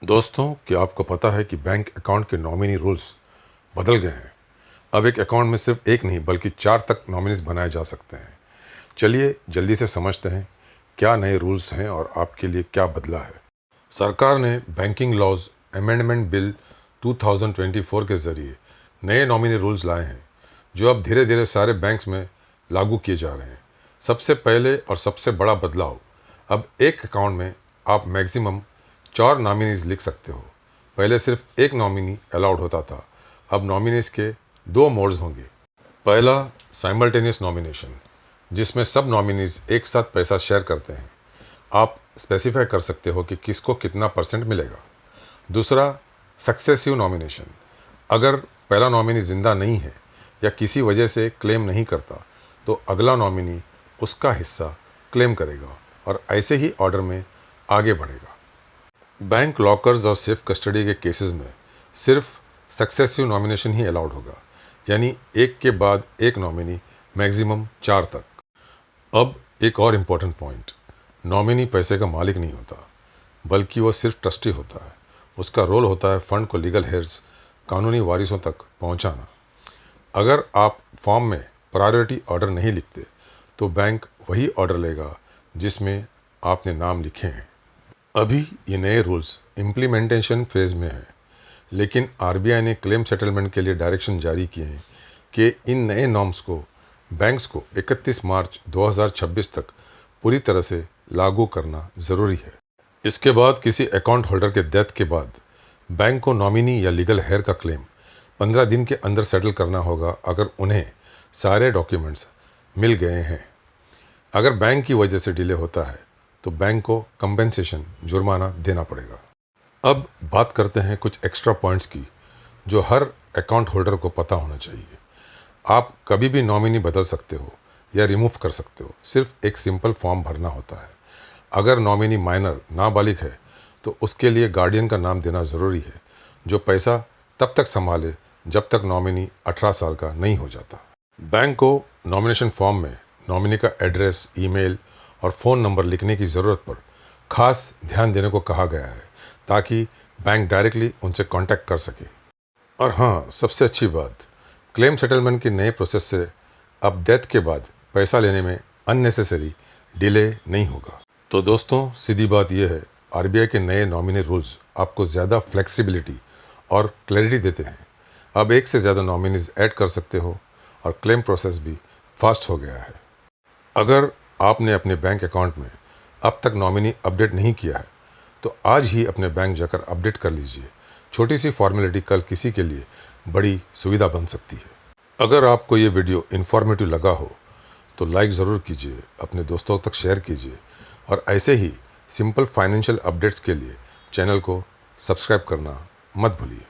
दोस्तों, क्या आपको पता है कि बैंक अकाउंट के नॉमिनी रूल्स बदल गए हैं। अब एक अकाउंट में सिर्फ एक नहीं बल्कि 4 तक नॉमिनीज बनाए जा सकते हैं। चलिए जल्दी से समझते हैं क्या नए रूल्स हैं और आपके लिए क्या बदला है। सरकार ने बैंकिंग लॉज अमेंडमेंट बिल 2024 के जरिए नए नॉमिनी रूल्स लाए हैं जो अब धीरे धीरे सारे बैंक्स में लागू किए जा रहे हैं। सबसे पहले और सबसे बड़ा बदलाव, अब एक अकाउंट में आप मैक्सिमम 4 नॉमिनीज लिख सकते हो। पहले सिर्फ एक नॉमिनी अलाउड होता था, अब नॉमिनीज के 2 मोड्स होंगे। पहला, साइमल्टेनियस नॉमिनेशन, जिसमें सब नॉमिनीज एक साथ पैसा शेयर करते हैं। आप स्पेसिफाई कर सकते हो कि किसको कितना % मिलेगा। दूसरा, सक्सेसिव नॉमिनेशन, अगर पहला नॉमिनी जिंदा नहीं है या किसी वजह से क्लेम नहीं करता तो अगला नॉमिनी उसका हिस्सा क्लेम करेगा और ऐसे ही ऑर्डर में आगे बढ़ेगा। बैंक लॉकर्स और सेफ कस्टडी के केसेस में सिर्फ सक्सेसिव नॉमिनेशन ही अलाउड होगा, यानी एक के बाद एक नॉमिनी, मैक्सिमम 4 तक। अब एक और इम्पोर्टेंट पॉइंट, नॉमिनी पैसे का मालिक नहीं होता बल्कि वो सिर्फ ट्रस्टी होता है। उसका रोल होता है फंड को लीगल हेयर्स, कानूनी वारिसों तक पहुंचाना। अगर आप फॉर्म में प्रायोरिटी ऑर्डर नहीं लिखते तो बैंक वही ऑर्डर लेगा जिसमें आपने नाम लिखे हैं। अभी ये नए रूल्स इम्प्लीमेंटेशन फेज़ में हैं, लेकिन आरबीआई ने क्लेम सेटलमेंट के लिए डायरेक्शन जारी किए हैं कि इन नए नॉर्म्स को बैंक्स को 31 मार्च 2026 तक पूरी तरह से लागू करना ज़रूरी है। इसके बाद किसी अकाउंट होल्डर के डेथ के बाद बैंक को नॉमिनी या लीगल हेयर का क्लेम 15 दिन के अंदर सेटल करना होगा अगर उन्हें सारे डॉक्यूमेंट्स मिल गए हैं। अगर बैंक की वजह से डिले होता है तो बैंक को कंपेंसेशन, जुर्माना देना पड़ेगा। अब बात करते हैं कुछ एक्स्ट्रा पॉइंट्स की जो हर अकाउंट होल्डर को पता होना चाहिए। आप कभी भी नॉमिनी बदल सकते हो या रिमूव कर सकते हो, सिर्फ एक सिंपल फॉर्म भरना होता है। अगर नॉमिनी माइनर, नाबालिग है तो उसके लिए गार्डियन का नाम देना ज़रूरी है, जो पैसा तब तक संभाले जब तक नॉमिनी 18 साल का नहीं हो जाता। बैंक को नॉमिनेशन फॉर्म में नॉमिनी का एड्रेस, ईमेल और फ़ोन नंबर लिखने की ज़रूरत पर खास ध्यान देने को कहा गया है ताकि बैंक डायरेक्टली उनसे कांटेक्ट कर सके। और हाँ, सबसे अच्छी बात, क्लेम सेटलमेंट के नए प्रोसेस से अब डेथ के बाद पैसा लेने में अननेसेसरी डिले नहीं होगा। तो दोस्तों, सीधी बात यह है, आरबीआई के नए नॉमिनी रूल्स आपको ज़्यादा फ्लेक्सिबिलिटी और क्लैरिटी देते हैं। अब एक से ज़्यादा नॉमिनीज ऐड कर सकते हो और क्लेम प्रोसेस भी फास्ट हो गया है। अगर आपने अपने बैंक अकाउंट में अब तक नॉमिनी अपडेट नहीं किया है तो आज ही अपने बैंक जाकर अपडेट कर लीजिए। छोटी सी फॉर्मेलिटी कल किसी के लिए बड़ी सुविधा बन सकती है। अगर आपको ये वीडियो इन्फॉर्मेटिव लगा हो तो लाइक ज़रूर कीजिए, अपने दोस्तों तक शेयर कीजिए और ऐसे ही सिंपल फाइनेंशियल अपडेट्स के लिए चैनल को सब्सक्राइब करना मत भूलिए।